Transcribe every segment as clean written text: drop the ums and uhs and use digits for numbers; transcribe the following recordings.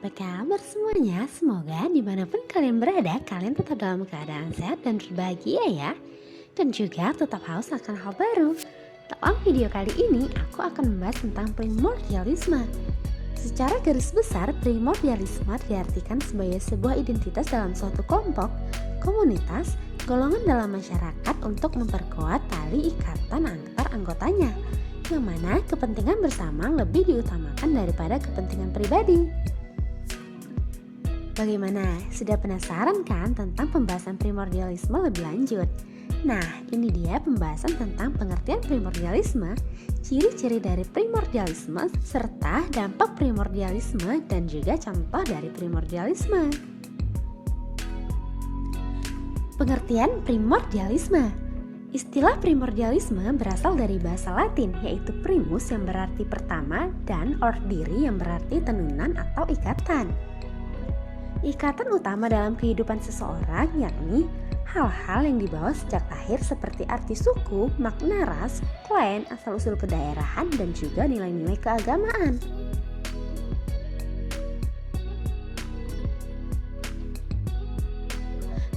apa kabar semuanya? Semoga dimanapun kalian berada, kalian tetap dalam keadaan sehat dan berbahagia ya. Dan juga tetap haus akan hal baru. Dalam video kali ini, aku akan membahas tentang primordialisme. Secara garis besar, primordialisme diartikan sebagai sebuah identitas dalam suatu kelompok, komunitas, golongan dalam masyarakat untuk memperkuat tali ikatan antar anggotanya, yang mana kepentingan bersama lebih diutamakan daripada kepentingan pribadi. Bagaimana? Sudah penasaran kan tentang pembahasan primordialisme lebih lanjut? Nah, ini dia pembahasan tentang pengertian primordialisme, ciri-ciri dari primordialisme, serta dampak primordialisme dan juga contoh dari primordialisme. Pengertian primordialisme. Istilah primordialisme berasal dari bahasa Latin, yaitu primus yang berarti pertama dan ordiri yang berarti tenunan atau ikatan. Ikatan utama dalam kehidupan seseorang yakni hal-hal yang dibawa sejak lahir seperti arti suku, makna ras, klan, asal-usul kedaerahan, dan juga nilai-nilai keagamaan.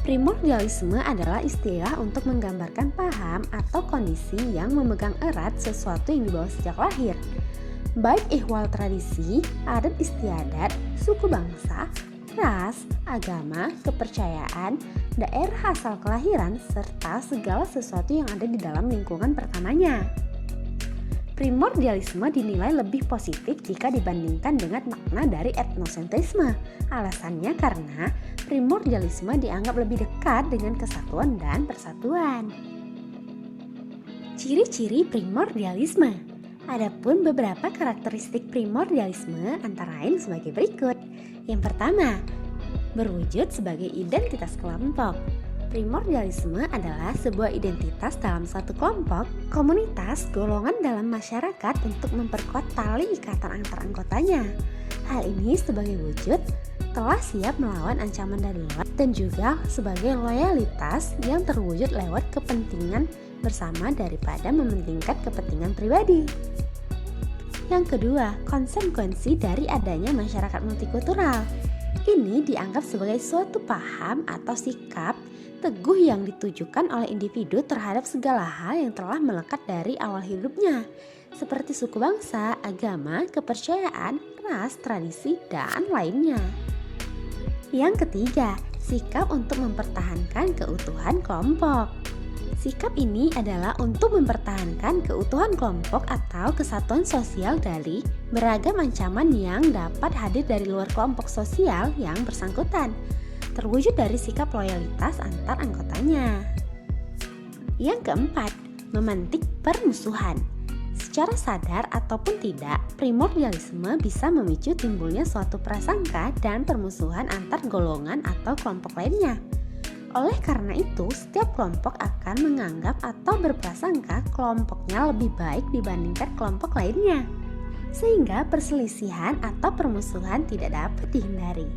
Primordialisme adalah istilah untuk menggambarkan paham atau kondisi yang memegang erat sesuatu yang dibawa sejak lahir, baik ihwal tradisi, adat istiadat, suku bangsa, ras, agama, kepercayaan, daerah asal kelahiran, serta segala sesuatu yang ada di dalam lingkungan pertamanya. Primordialisme dinilai lebih positif jika dibandingkan dengan makna dari etnosentrisme. Alasannya karena primordialisme dianggap lebih dekat dengan kesatuan dan persatuan. Ciri-ciri primordialisme. Adapun beberapa karakteristik primordialisme antara lain sebagai berikut. Yang pertama, berwujud sebagai identitas kelompok. Primordialisme adalah sebuah identitas dalam suatu kelompok, komunitas, golongan dalam masyarakat untuk memperkuat tali ikatan antar anggotanya. Hal ini sebagai wujud telah siap melawan ancaman dari luar dan juga sebagai loyalitas yang terwujud lewat kepentingan bersama daripada mementingkan kepentingan pribadi. Yang kedua, konsekuensi dari adanya masyarakat multikultural. Ini dianggap sebagai suatu paham atau sikap teguh yang ditujukan oleh individu terhadap segala hal yang telah melekat dari awal hidupnya, seperti suku bangsa, agama, kepercayaan, ras, tradisi, dan lainnya. Yang ketiga, sikap untuk mempertahankan keutuhan kelompok. Sikap ini adalah untuk mempertahankan keutuhan kelompok atau kesatuan sosial dari beragam ancaman yang dapat hadir dari luar kelompok sosial yang bersangkutan, terwujud dari sikap loyalitas antar anggotanya. Yang keempat, memantik permusuhan. Secara sadar ataupun tidak, primordialisme bisa memicu timbulnya suatu prasangka dan permusuhan antar golongan atau kelompok lainnya. Oleh karena itu, setiap kelompok akan menganggap atau berprasangka kelompoknya lebih baik dibandingkan kelompok lainnya, sehingga perselisihan atau permusuhan tidak dapat dihindari.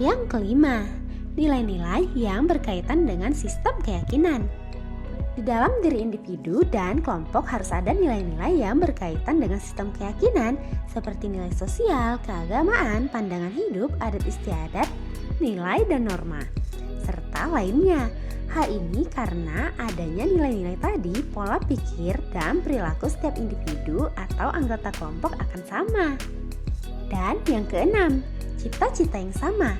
Yang kelima, nilai-nilai yang berkaitan dengan sistem keyakinan. Di dalam diri individu dan kelompok harus ada nilai-nilai yang berkaitan dengan sistem keyakinan seperti nilai sosial, keagamaan, pandangan hidup, adat istiadat, nilai dan norma, serta lainnya. Hal ini karena adanya nilai-nilai tadi, pola pikir dan perilaku setiap individu atau anggota kelompok akan sama. Dan yang keenam, cita-cita yang sama.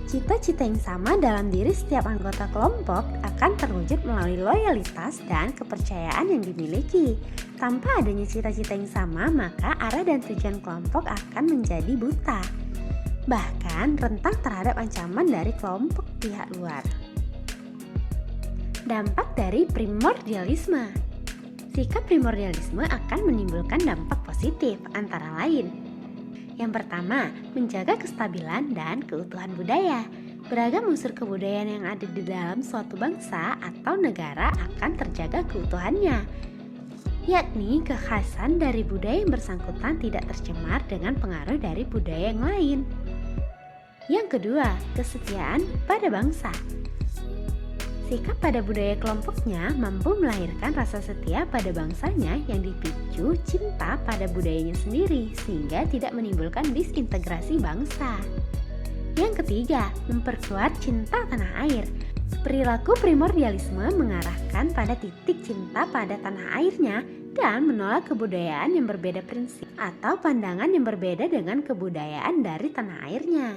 Cita-cita yang sama dalam diri setiap anggota kelompok akan terwujud melalui loyalitas dan kepercayaan yang dimiliki. Tanpa adanya cita-cita yang sama, maka arah dan tujuan kelompok akan menjadi buta, bahkan rentan terhadap ancaman dari kelompok pihak luar. Dampak dari primordialisme. Sikap primordialisme akan menimbulkan dampak positif antara lain. Yang pertama, menjaga kestabilan dan keutuhan budaya. Beragam unsur kebudayaan yang ada di dalam suatu bangsa atau negara akan terjaga keutuhannya, yakni kekhasan dari budaya yang bersangkutan tidak tercemar dengan pengaruh dari budaya yang lain. Yang kedua, kesetiaan pada bangsa. Sikap pada budaya kelompoknya mampu melahirkan rasa setia pada bangsanya yang dipicu cinta pada budayanya sendiri sehingga tidak menimbulkan disintegrasi bangsa. Yang ketiga, memperkuat cinta tanah air. Perilaku primordialisme mengarahkan pada titik cinta pada tanah airnya dan menolak kebudayaan yang berbeda prinsip atau pandangan yang berbeda dengan kebudayaan dari tanah airnya.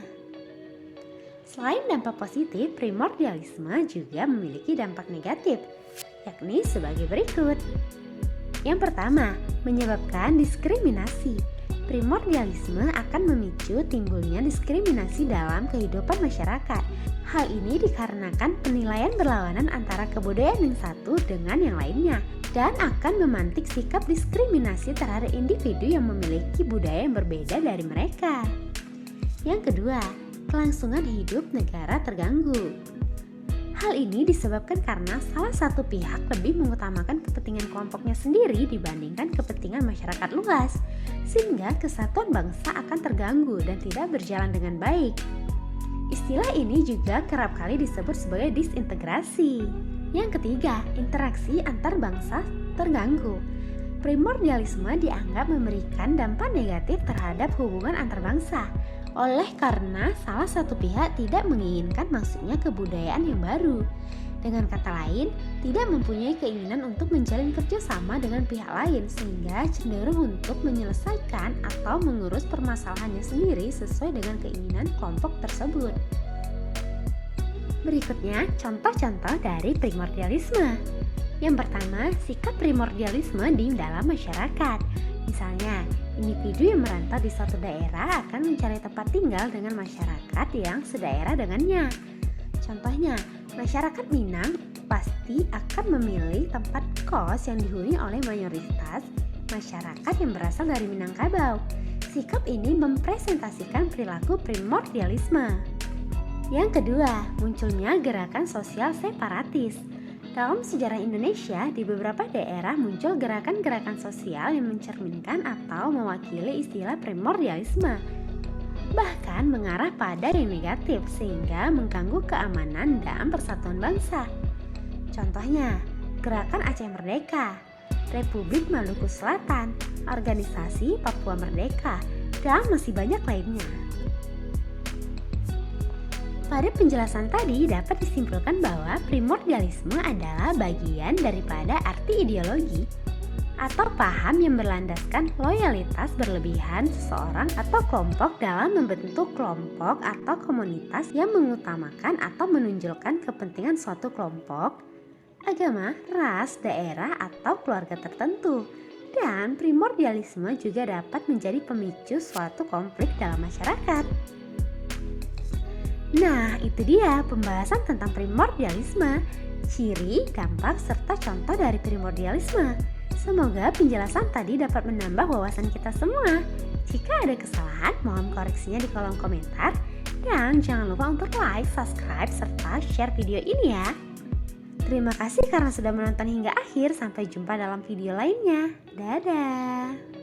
Selain dampak positif, primordialisme juga memiliki dampak negatif, yakni sebagai berikut. Yang pertama, menyebabkan diskriminasi. Primordialisme akan memicu timbulnya diskriminasi dalam kehidupan masyarakat. Hal ini dikarenakan penilaian berlawanan antara kebudayaan yang satu dengan yang lainnya dan akan memantik sikap diskriminasi terhadap individu yang memiliki budaya yang berbeda dari mereka. Yang kedua, kelangsungan hidup negara terganggu. Hal ini disebabkan karena salah satu pihak lebih mengutamakan kepentingan kelompoknya sendiri dibandingkan kepentingan masyarakat luas, sehingga kesatuan bangsa akan terganggu dan tidak berjalan dengan baik. Istilah ini juga kerap kali disebut sebagai disintegrasi. Yang ketiga, interaksi antar bangsa terganggu. Primordialisme dianggap memberikan dampak negatif terhadap hubungan antar bangsa, oleh karena salah satu pihak tidak menginginkan maksudnya kebudayaan yang baru. Dengan kata lain, tidak mempunyai keinginan untuk menjalin kerjasama dengan pihak lain sehingga cenderung untuk menyelesaikan atau mengurus permasalahannya sendiri sesuai dengan keinginan kelompok tersebut. Berikutnya, contoh-contoh dari primordialisme. Yang pertama, sikap primordialisme di dalam masyarakat. Misalnya, individu yang merantau di suatu daerah akan mencari tempat tinggal dengan masyarakat yang sedaerah dengannya. Contohnya, masyarakat Minang pasti akan memilih tempat kos yang dihuni oleh mayoritas masyarakat yang berasal dari Minangkabau. Sikap ini mempresentasikan perilaku primordialisme. Yang kedua, munculnya gerakan sosial separatis. Dalam sejarah Indonesia, di beberapa daerah muncul gerakan-gerakan sosial yang mencerminkan atau mewakili istilah primordialisme, bahkan mengarah pada yang negatif sehingga mengganggu keamanan dan persatuan bangsa. Contohnya, Gerakan Aceh Merdeka, Republik Maluku Selatan, Organisasi Papua Merdeka, dan masih banyak lainnya. Pada penjelasan tadi dapat disimpulkan bahwa primordialisme adalah bagian daripada arti ideologi atau paham yang berlandaskan loyalitas berlebihan seseorang atau kelompok dalam membentuk kelompok atau komunitas yang mengutamakan atau menonjolkan kepentingan suatu kelompok, agama, ras, daerah, atau keluarga tertentu. Dan primordialisme juga dapat menjadi pemicu suatu konflik dalam masyarakat. Nah, itu dia pembahasan tentang primordialisme, ciri, dampak, serta contoh dari primordialisme. Semoga penjelasan tadi dapat menambah wawasan kita semua. Jika ada kesalahan, mohon koreksinya di kolom komentar. Dan jangan lupa untuk like, subscribe, serta share video ini ya. Terima kasih karena sudah menonton hingga akhir. Sampai jumpa dalam video lainnya. Dadah!